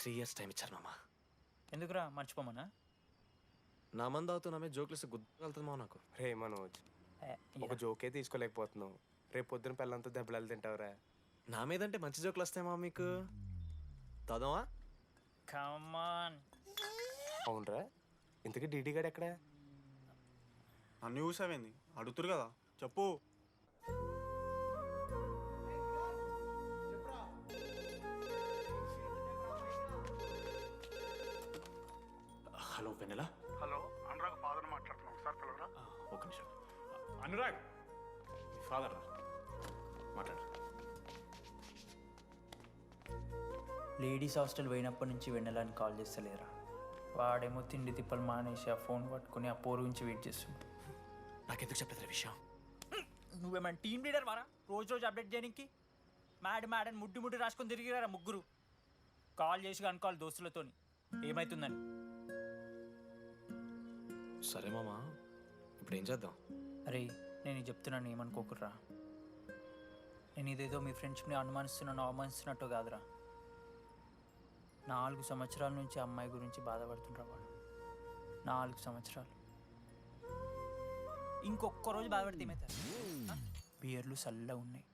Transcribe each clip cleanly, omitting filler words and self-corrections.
3 years time ఇచ్చారు మామ. ఎందుకురా మర్చిపోమనా? నా మంది అవుతూ నా మీద జోకులు గుర్తుకెళ్తుంది మామ నాకు. రే మనోజ్, ఒక జోకే తీసుకోలేకపోతున్నావు. రేపు పొద్దున పిల్లలతో దెబ్బలు తింటావురా. నా మీద అంటే మంచి జోకులు వస్తాయి మామ మీకు. తదమా కమాన్. అవునరా, ఇంతకీ డీడీ గాడు ఎక్కడ? నన్ను చూసావేంది? అడుగుతురు కదా, చెప్పు. హలో వెన్నెల. హలో, అనురాగ్ ఫాదర్ మాట్లాడుతున్నాం. ఒకసారి పిలవరా? ఒక నిమిషం. అనురాగ్ ఫాదర్ మాట్లాడు. లేడీస్ హాస్టల్ పోయినప్పటి నుంచి వెన్నెలని కాల్ చేస్తలేరా? వాడేమో తిండి తిప్పలు మానేసి ఆ ఫోన్ పట్టుకుని ఆ పోరు గురించి వెయిట్ చేస్తుంది. నాకెందుకు చెప్పలేదు విషయం? నువ్వేమైనా టీమ్ లీడర్ వారా రోజు రోజు అప్డేట్ చేయడానికి? మ్యాడ్ అని ముడ్డి రాసుకొని తిరిగిరారా ముగ్గురు. కాల్ చేసి కనుకోవాలి దోస్తులతోని ఏమవుతుందని. సరే మామ, ఇప్పుడు ఏం చేద్దాం? అరే నేను చెప్తున్నాను, ఏమనుకోకుర్రా. నేను ఇదేదో మీ ఫ్రెండ్షిప్ని అనుమానిస్తున్నాను అవమానిస్తున్నట్టు కాదురా. 4 సంవత్సరాల నుంచి అమ్మాయి గురించి బాధపడుతుండ్రా వాడు. 4 సంవత్సరాలు. ఇంకొక్క రోజు బాధపడితే ఏమవుతారు? బియర్లు చల్లగా ఉన్నాయి,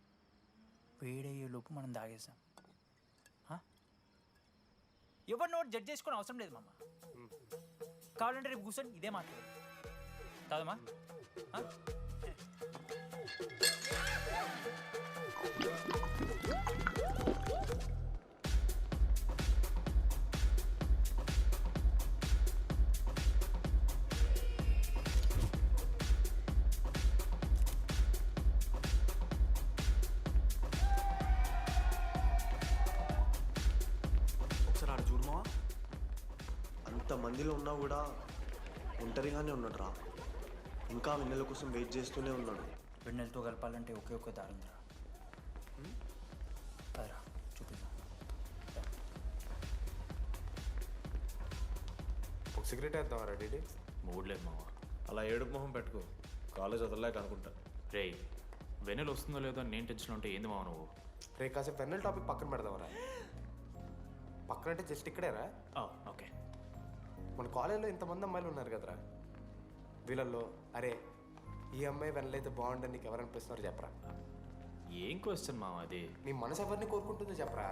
వేడయ్యే లోపు మనం తాగేసాం. ఎవరు నోట్ జడ్జ్ చేసుకుని అవసరం లేదు మామ. కావాలంటే రేపు కూర్చొని ఇదే మాట్లాడు కాదమ్మా. ఒకసారి ఆడ చూడమా. అంతమందిలో ఉన్నా కూడా ఒంటరిగానే ఉన్నాడు రా. ఇంకా వెన్నెల కోసం వెయిట్ చేస్తూనే ఉన్నాడు. వెన్నెలతో కలపాలంటే ఒకే ఒక్క దారి ఉందిరా. అదరా చూపిద్దాం. ఒక సిగరెట్ వేద్దామరా డీడీ? మూడ్ లేదు మామ. అలా ఏడుపు మొహం పెట్టుకో, కాలేజ్ వదలలేక అనుకుంటా. రే వెన్నెల వస్తుందో లేదో అని నేను టెన్షన్ ఉంటే ఏంది మావ నువ్వు? రే కాసేపు పెన్నెల టాపిక్ పక్కన పెడదామరా. పక్కన అంటే జస్ట్ ఇక్కడేరా. ఓకే. మన కాలేజ్లో ఇంతమంది అమ్మాయిలు ఉన్నారు కదరా, వీళ్ళల్లో అరే ఈ అమ్మాయి వెనలైతే బాగుండని నీకు ఎవరనిపిస్తున్నారు చెప్పరా? ఏం క్వశ్చన్ మామ అది? నీ మనసు ఎవరిని కోరుకుంటుందో చెప్పరా?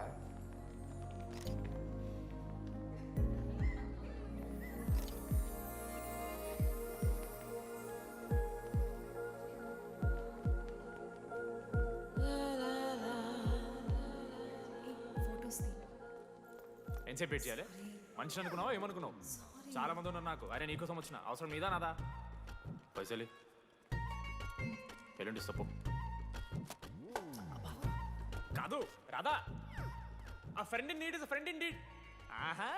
ఎంతసేపు వెయిట్ చేయాలి? మనిషి అనుకున్నావా ఏమనుకున్నావు? చాలా మంది ఉన్నారు నాకు. అరే నీకోసం వచ్చిన అవసరం నీదా నాదా? పైసలి ఎల్లుండి తప్పు కాదు రాదా. ఆ friend in need is friend in need. ఆహా,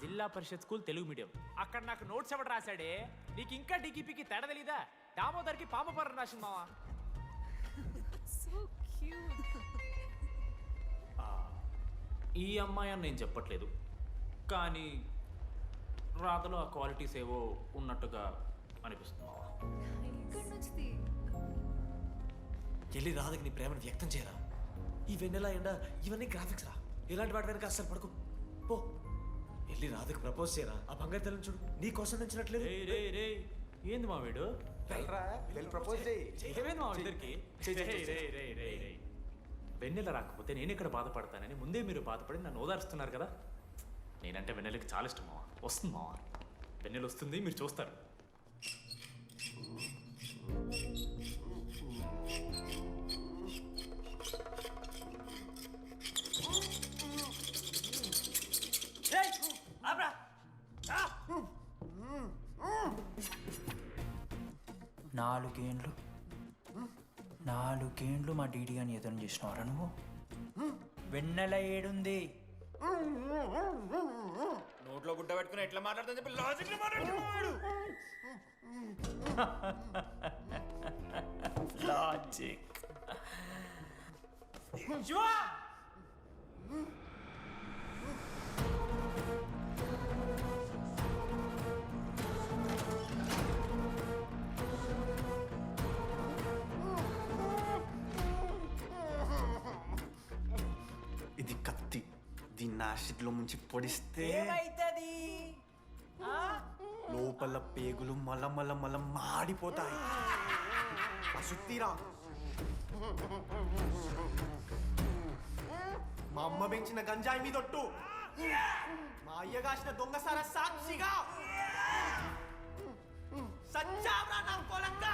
జిల్లా పరిషత్ స్కూల్ తెలుగు మీడియం. అక్కడ నాకు నోట్స్ ఎవడు రాశాడే? నీకు ఇంకా డీకీపీకి తేడా తెలీదా? దామోదర్కి పామపరం రాసింది మావా. ఈ అమ్మాయి అని నేను చెప్పట్లేదు, కానీ రాతలో ఆ క్వాలిటీస్ ఏవో ఉన్నట్టుగా అనిపిస్తుంది. వెళ్ళి రాధకి నీ ప్రేమను వ్యక్తం చేయరా. ఈ వెన్నెల ఎండ ఇవన్నీ గ్రాఫిక్స్ రా. ఇలాంటి వాటి వెనక అస్సలు పడుకో. పో వెళ్ళి రాధకి ప్రపోజ్ చేయరా. ఆ బంగారు తల్లిని చూడు, నీ కోసం నుంచినట్లేదు. ఏంది మా వీడు? ప్రపోజ్ చేయి. ఏమైంది మా ఇద్దరికి? వెన్నెల రాకపోతే నేను ఇక్కడ బాధపడతానని ముందే మీరు బాధపడి నన్ను ఓదారుస్తున్నారు కదా. నేనంటే వెన్నెలకి చాలా ఇష్టం మావా. వస్తుంది మావా, వెన్నెల వస్తుంది, మీరు చూస్తారు. నాలుగేండ్లు మా డీడీ అని ఎదురు చేసినవారా నువ్వు? వెన్నెల ఏడుంది? నోట్లో గుడ్డ పెట్టుకుని ఎట్లా మాట్లాడుతుంది చెప్పి లాజిక్ మాట్లాడుతున్నాడు. లాజిక్. దీన్ని యాసిడ్లో ముంచి పొడిస్తే ఏమైతుంది లోపల పేగులు మల మల మల మాడిపోతాయి. సుత్తిరా మా అమ్మ పెంచిన గంజాయి మీదొట్టు, మా అయ్య కాసిన దొంగసార సాక్షిగా సచ్చావ్రా నా కొలంగా.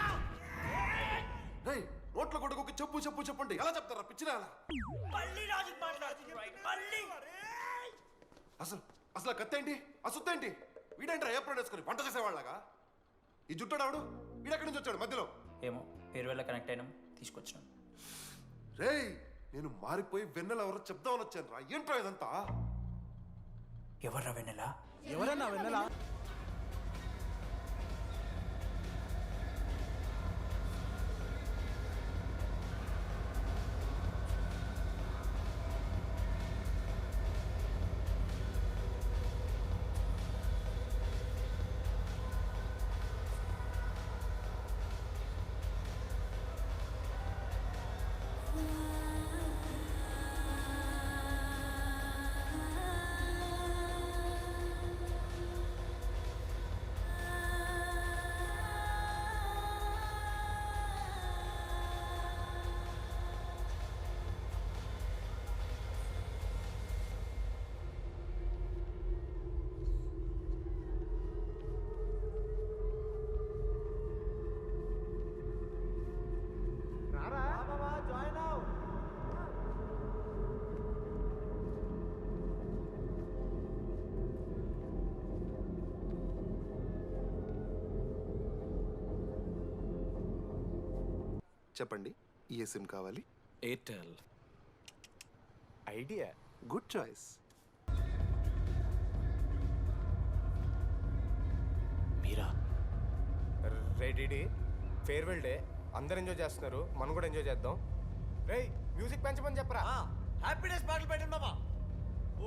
నోట్ల కొడుకు చెప్పు చెప్పు చెప్పండి ఎలా చెప్తారా పిచ్చిరా? మళ్ళీ లాజిక్ మాట్లాడుతున్నారు మళ్ళీ. అసలు అసలు కత్తేంటి ఆ సుత్తేంటి? వీడేంట్రా ఏప్రిల్ వేసుకొని వంట చేసేవాళ్ళగా? ఈ జుట్టాడు వీడెక్కడి నుంచి వచ్చాడు మధ్యలో? ఏమో పేరు వల్ల కనెక్ట్ అయినాం తీసుకొచ్చినాం. రేయ్ నేను మారిపోయి వెన్నెల ఎవరో చెప్దామని వచ్చాను రా. ఏంట్రా ఇదంతా? ఎవర్రా వెన్నెలా? ఎవరన్నా వెన్నెలా? చెప్పండి ఏ సిమ్ కావాలి? ఎయిర్టెల్. ఐడియా. Good choice. మీరా? రెడీ ఫేర్వెల్ డే అందరు ఎంజాయ్ చేస్తున్నారు, మనం కూడా ఎంజాయ్ చేద్దాం. రేయ్ మ్యూజిక్ పెంచమని చెప్పరా. హ్యాపీనెస్ పాటలు పెట్టండి మామా.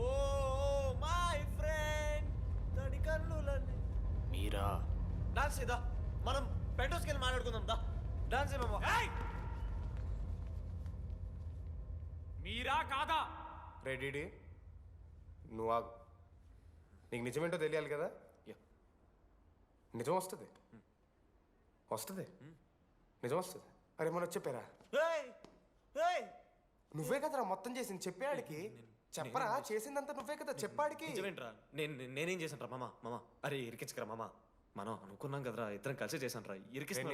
ఓ మై ఫ్రెండ్ తడి కన్నులన్నీ. మీరా? డాన్స్ చేద్దా, మనం పెంటోస్కి వెళ్ళి మాట్లాడుకుందాం దా. డాన్స్ మామా. మీరా కాదా? రెడీ నువ్వు ఆగు. నీకు నిజమేంటో తెలియాలి కదా. నిజం వస్తుంది వస్తుంది నిజం వస్తుంది. అరే మనం చెప్పారా? నువ్వే కదరా మొత్తం చేసింది చెప్పాడికి. చెప్పరా చేసిందంతా నువ్వే కదా చెప్పాడికి. నిజమేంట్రా? నేనేం చేశాను రా మామా? మామా అరే ఇరికించకరా మామా. మనం అనుకున్నాం కదరా, ఇద్దరం కలిసి చేశాను రా.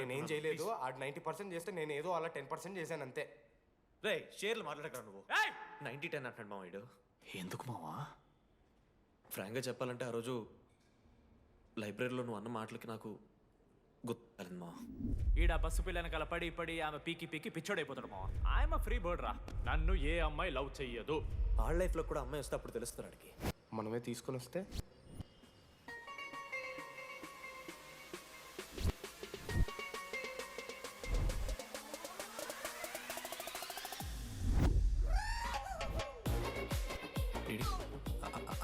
నేనేం చేయలేదు. ఆడు 90% చేస్తే నేను ఏదో అలా 10% చేశాను అంతే. రే షేర్లు మాట్లాడకరా నువ్వు. 90-10 అంటాడు మామ వీడు. ఎందుకు మావా? ఫ్రాంక్గా చెప్పాలంటే ఆ రోజు లైబ్రరీలో నువ్వు అన్న మాటలకి నాకు గుర్తు మా. ఈడ బస్సు పిల్లని కలపడి పడి ఆమె పీకి పీకి పిచ్చోడైపోతాడు మా. ఆయమ ఫ్రీ బర్డ్ రా. నన్ను ఏ అమ్మాయి లవ్ చెయ్యదు. వాళ్ళ లైఫ్లో కూడా అమ్మాయి వస్తే అప్పుడు తెలుస్తుంది వాడికి. మనమే తీసుకొని వస్తే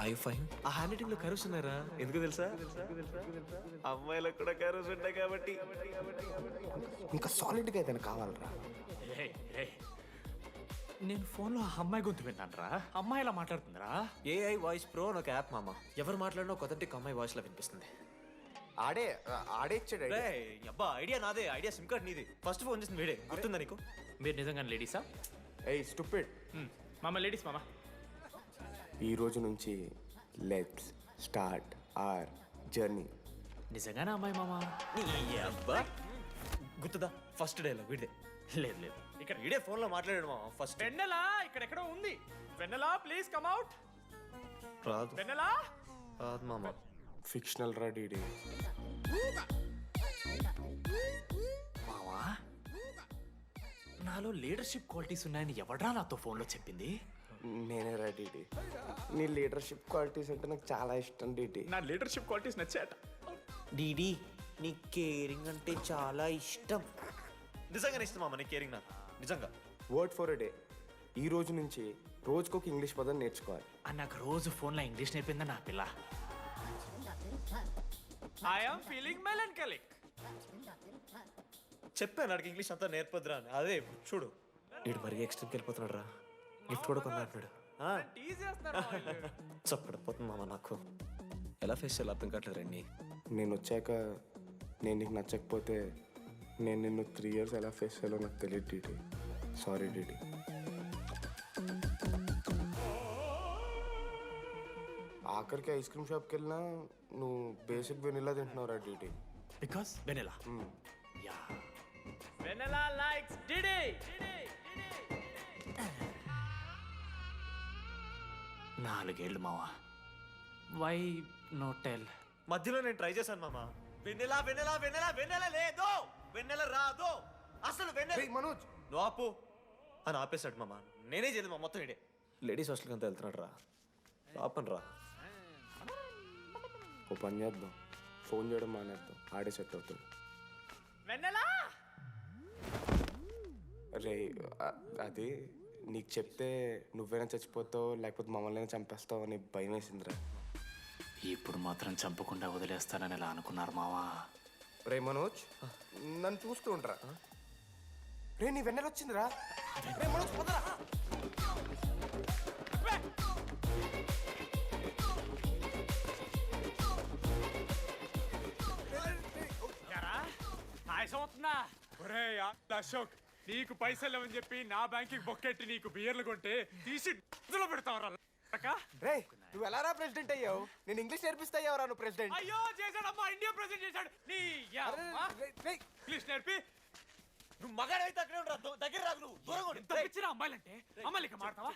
ఐ ఫైన్. ఆ హ్యాండ్ రైటింగ్ లో కర్వ్స్ ఉన్నారా? ఎందుకు తెలుసా? అమ్మాయిలకు కూడా కర్వ్స్ ఉంటాయి కాబట్టి. ఇంకా సాలిడ్గా ఏదైనా కావాలరా. నేను ఫోన్లో అమ్మాయి గొంతు విన్నాను రా. అమ్మాయి ఇలా మాట్లాడుతుందిరా. ఏఐ వాయిస్ ప్రో అని ఒక యాప్ మామ. ఎవరు మాట్లాడినా ఒక అథెంటిక్ అమ్మాయి వాయిస్ లా వినిపిస్తుంది. ఆడే ఇచ్చాడు. అబ్బా ఐడియా నాదే. ఐడియా సిమ్ కార్డ్ నీది. ఫస్ట్ ఫోన్ చేసింది వీడే. గుర్తుందా నీకు? మీరు నిజంగానే లేడీసా? ఏయ్ స్టూపిడ్. మామ లేడీస్ మామ. ఈ రోజు నుంచి లెట్స్ స్టార్ట్ అవర్ జర్నీ. నిజంగానే అమ్మాయి మామ? అబ్బా గుర్తుదా ఫస్ట్ డేలో వీడే. లేదు లేదు, ఇక్కడ వీడే ఫోన్ లో మాట్లాడాడు మామ ఫస్ట్. వెన్నెలా ఇక్కడెక్కడో ఉంది. వెన్నెలా ప్లీజ్ కమ్ అవుట్. రాదు. వెన్నెలా రాదు మామ. ఫిక్షనల్ రా డీడీ. మావా నాలో లీడర్షిప్ క్వాలిటీస్ ఉన్నాయని ఎవడ్రా నాతో ఫోన్లో చెప్పింది? నేనే రా డీడీ. నీ లీడర్షిప్ క్వాలిటీస్ అంటే నాకు చాలా ఇష్టం డీడీ. నా లీడర్షిప్ క్వాలిటీస్ నచ్చాట. డీడీ నీ కేరింగ్ అంటే చాలా ఇష్టం. నిజంగా ఇష్టం మామ నీ కేరింగ్ నాకు నిజంగా. Word for a day. ఈ రోజు నుంచి రోజుకొక ఇంగ్లీష్ పదం నేర్చుకోవాలి. నాకు రోజు ఫోన్లో ఇంగ్లీష్ నేర్పిందా నా పిల్ల. I am feeling melancholic. చెప్పాను అడిగి ఇంగ్లీష్ అంతా నేర్పొద్దురా అని. అదే చూడు వీడు మరీ ఎక్స్ట్రీమ్కి వెళ్ళిపోతున్నాడు రా. గిఫ్ట్ కూడా కొన్నా అంటున్నాడు. టీజ్ చేస్తున్నారు మా వాళ్ళు. చప్పడిపోతుంది మామ నాకు. ఎలా ఫేస్ చేయాలి అర్థం కావట్లేదు రండి. నేను వచ్చాక నేను నీకు నచ్చకపోతే నేను నిన్ను 3 years ఎలా ఫేస్ చేయాలో నాకు తెలియదు డీడీ. Sorry DD. ఆఖరికి ఐస్ క్రీమ్ షాప్కి వెళ్ళినా నువ్వు బేసిక్ వెనిలా తింటున్నావురా DD. Because Vennela ya Vennela likes DD. నాలుగేళ్ళు మావా, వై నో టెల్? మధ్యలో నేను ట్రై చేశాను మామ. వెన్నెల వెన్నెల వెన్నెల వెన్నెల లేదు, వెన్నెల రాదు అసలు. వెన్నెల మనోజ్ నువ్వు ఆపు అని ఆపేశాడు మామ. నేనే చేయలేదు మా మొత్తం ఇడే. లేడీస్ హాస్టల్కి అంతా వెళ్తున్నాడు రా. ఆపను రా. ఓ పని చేద్దాం, ఫోన్ చేయడం మానేద్దాం, ఆడే సెట్ అవుతుంది. వెన్నెలా రే అది నీకు చెప్తే నువ్వైనా చచ్చిపోతావు లేకపోతే మమ్మల్ని చంపేస్తావు అని భయం వేసిందిరా. ఇప్పుడు మాత్రం చంపకుండా వదిలేస్తానని ఎలా అనుకున్నారు మావా? రే మనోజ్ నన్ను చూస్తూ ఉంటారా? రే నీ వెన్నెల వచ్చిందిరా. రే మనోజ్ పదరా. ఆయాసం అవుతుందా? ఒరే అశోక్, నీకు పైసలు లేవని చెప్పి నా బ్యాంకింగ్ బొక్కెట్టి నీకు బియర్లు కొంటే తీసి ఇందులో పెడతావరా? రే నువ్వు ఎలా రా ప్రెసిడెంట్ అయ్యావు? నేను ఇంగ్లీష్ నేర్పిస్తా అయ్యావురా నువ్వు ప్రెసిడెంట్. అయ్యో చేశాడమ్మా, ఇండియా ప్రెసిడెంట్ చేశాడు. నీ ఇంగ్లీష్ నేర్పి నువ్వు మగాడైతే అక్కడే ఉండరా, దగ్గర రాదు. నువ్వు దూరంగా ఉండు. ఎంత పిచ్చిరా అమ్మాయిలంటే. అమ్మాయిలు ఇక మాడతావా?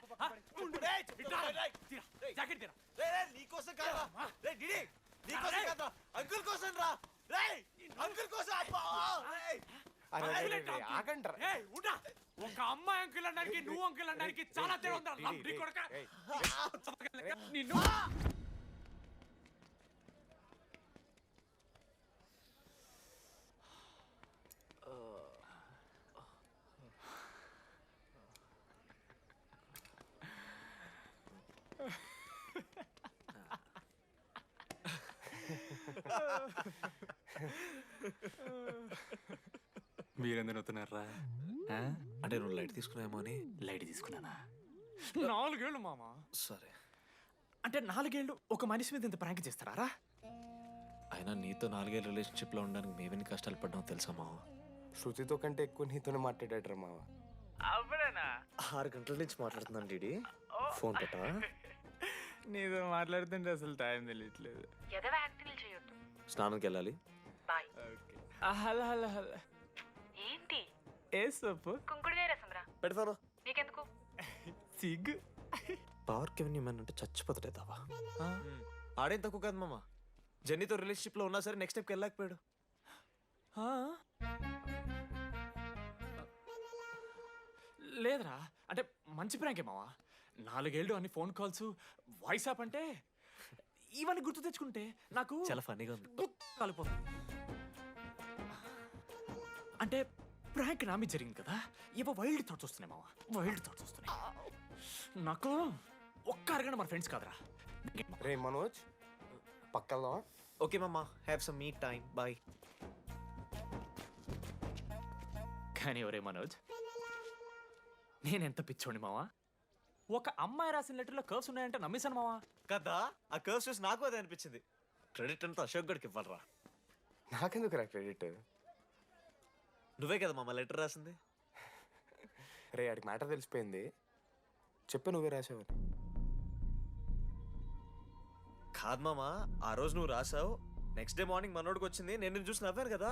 జాకెట్ తీరా. నీకోసం కాదా రే డిడి, నీకోసం కాదా, అంకుల్ కోసం రా. రే అంకుల్ కోసం. ఆగండ్రా. ఏయ్, ఉండా. ఒక అమ్మాయి అంకుల్ అనడానికి నువ్వు అంకుల్ అనడానికి చాలా తేడా ఉందా? నీ కొడుకా? నిన్ను మీరెందుకు నవ్వుతున్నారా? అంటే నువ్వు లైట్ తీసుకున్నామో అని. లైట్ తీసుకున్నానా? 4 ఏళ్ళు మామా. సరే, అంటే 4 ఏళ్ళు ఒక మనిషి మీద ఇంత ప్రాంక్ చేస్తారా? అయినా నీతో 4 ఏళ్ళ రిలేషన్షిప్లో ఉండడానికి మేమెన్ని కష్టాలు పడ్డామో తెలుసా మావ. శృతితో కంటే ఎక్కువ నీతోనే మాట్లాడాడు మావ. అవునా? 6 గంటల నుంచి మాట్లాడుతున్నాను డీడీ. ఫోన్ పెట్టా. నీతో మాట్లాడుతుంటే అసలు టైం తెలియట్లేదు. స్నానంకి వెళ్ళాలి. Hello hello hello. ఏంటి ఏ సొప్పు? కుంకుడుగాయ రసం రా. పెడతాను. నీకెందుకు? సిగ్గు. పవర్ కెవెన్ ఇమ్మని అంటే చచ్చిపోతాడేదావా. ఆడేం తక్కువ కాదు మామ. జెన్నీతో రిలేషన్షిప్లో ఉన్నా సరే నెక్స్ట్ స్టెప్కి వెళ్ళలేకపోయాడు. లేదురా, అంటే మంచి ప్రాంకే మావా. 4 ఏళ్ళు అన్ని ఫోన్ కాల్స్, వాయిస్ యాప్ అంటే ఇవన్నీ గుర్తు తెచ్చుకుంటే నాకు చాలా ఫన్నీగా ఉంది. కాలిపోతుంది. అంటే ప్రాంక్ నా మీద జరిగింది కదా, ఏవో వైల్డ్ థాట్స్ వస్తున్నాయి మావా, వైల్డ్ థాట్స్ వస్తున్నాయి నాకు. ఒక్క అరగంట మన ఫ్రెండ్స్ కాదురా. రే మనోజ్ పక్కన. ఓకే మామ, have some me time. Bye. కానీ ఒరే మనోజ్, నేనెంత పిచ్చోండి మావా. ఒక అమ్మాయి రాసిన లెటర్లో కర్వ్స్ ఉన్నాయంటే నమ్మేశాను మావా. కదా, ఆ కర్వ్స్ చూసి నాకు అదే అనిపించింది. క్రెడిట్ అంతా అశోక్ గడికి ఇవ్వాలరా. నాకెందుకు రా క్రెడిట్? నువ్వే కదా మామ లెటర్ రాసింది. రే ఆడికి మ్యాటర్ తెలిసిపోయింది, చెప్పే నువ్వే రాసావని. కాదు మామ, ఆ రోజు నువ్వు రాసావు, నెక్స్ట్ డే మార్నింగ్ మనోడికి వచ్చింది, నేను నిన్ను చూసి నవ్వాను కదా.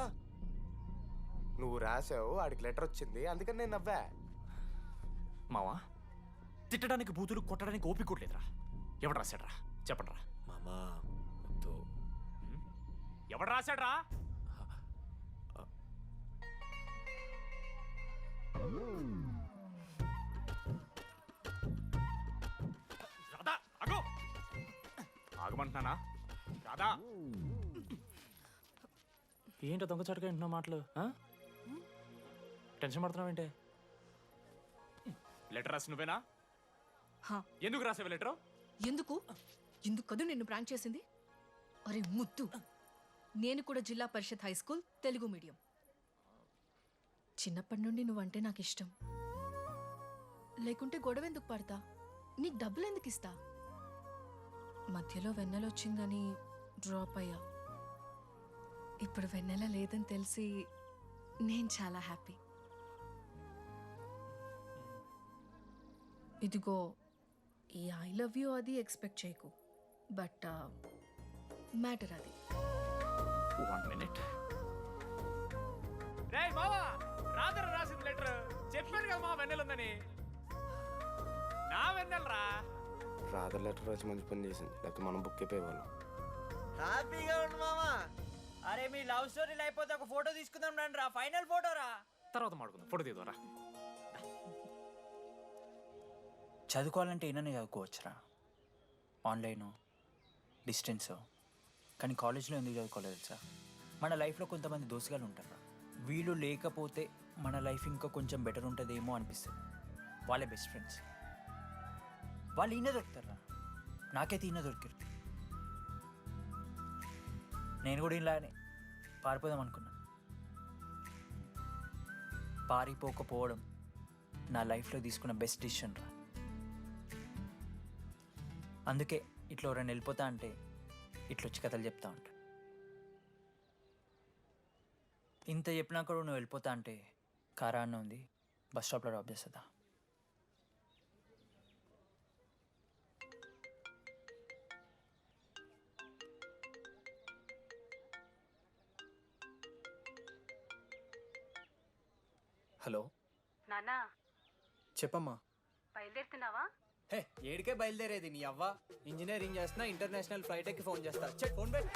నువ్వు రాసావు, ఆడికి లెటర్ వచ్చింది, అందుకని నేను నవ్వా. మావా, తిట్టడానికి బూతులు కొట్టడానికి ఓపిక కూడా లేదురా. ఎవడు రాశాడ్రా చెప్పండి రా. మామా వద్దు. ఎవడు రాశాడ్రా? రాధా ఆగు. ఆగమంటున్నానా? రాధా ఏంటో దొంగచాటుగా వింటున్నా మాటలు? టెన్షన్ పడుతున్నావేంటే? లెటర్ రాసి నువ్వేనా? ఎందుకు రాసావు లెటర్? ఎందుకు కదూ నిన్ను ప్రాంక్ చేసింది? అరే ముద్దు, నేను కూడా జిల్లా పరిషత్ హై స్కూల్ తెలుగు మీడియం. చిన్నప్పటి నుండి నువ్వంటే నాకు ఇష్టం. లేకుంటే గొడవ ఎందుకు పడతా? నీకు డబ్బులు ఎందుకు ఇస్తా? మధ్యలో వెన్నెల వచ్చిందని డ్రాప్ అయ్యా. ఇప్పుడు వెన్నెల లేదని తెలిసి నేను చాలా హ్యాపీ. ఇదిగో ఈ ఐ లవ్ యూ అది ఎక్స్పెక్ట్ చేయకు, బట్ మ్యాటర్ అది. 1 minute. రేయ్ మావా, రాధర రాసిన లెటర్ చెప్పాను కదా మా వెన్నెల ఉందని. నా వెన్నెలరా. రాధర్ లెటర్ వచ్చి మంచి పని చేసింది, లేకపోతే మనం బుక్ అయిపోయేవాళ్ళం. హ్యాపీగా ఉండు మామా. అరే మీ లవ్ స్టోరీలు అయిపోతే ఒక ఫోటో తీసుకుందాం రండి రా, ఫైనల్ ఫోటో రా. తర్వాత మాడుకుందాం, ఫోటో తీద్దాం రా. చదువుకోవాలంటే ఏమైనా చదువుకోవచ్చురా, ఆన్లైన్ డిస్టెన్స్. కానీ కాలేజ్లో ఎందుకు చదువుకోలేదు తెలుసా? మన లైఫ్లో కొంతమంది దోస్తుగాలు ఉంటారు, వీళ్ళు లేకపోతే మన లైఫ్ ఇంకా కొంచెం బెటర్ ఉంటుందేమో అనిపిస్తుంది. వాళ్ళే బెస్ట్ ఫ్రెండ్స్. వాళ్ళు ఈయన దొరుకుతారా, నాకైతే ఈయన దొరికారు. నేను కూడా ఇలానే పారిపోదాం అనుకున్నా. పారిపోకపోవడం నా లైఫ్లో తీసుకున్న బెస్ట్ డిసిషన్ రా. అందుకే ఇట్లా ఎవరైనా వెళ్ళిపోతా అంటే ఇట్లొచ్చి కథలు చెప్తా ఉంటా. ఇంత చెప్పినా కూడా నువ్వు వెళ్ళిపోతా అంటే కారా అన్న ఉంది, బస్ స్టాప్లో డ్రాప్ చేస్తుందా? హలో నానా చెప్పమ్మా. బయలుదేరుతున్నావా? హే, ఏడికే బయలుదేరేది నీ అవ్వ. ఇంజనీరింగ్ చేస్తున్నా, ఇంటర్నేషనల్ ఫ్లైట్ ఎక్కి ఫోన్ చేస్తా. చెక్ ఫోన్ పెట్.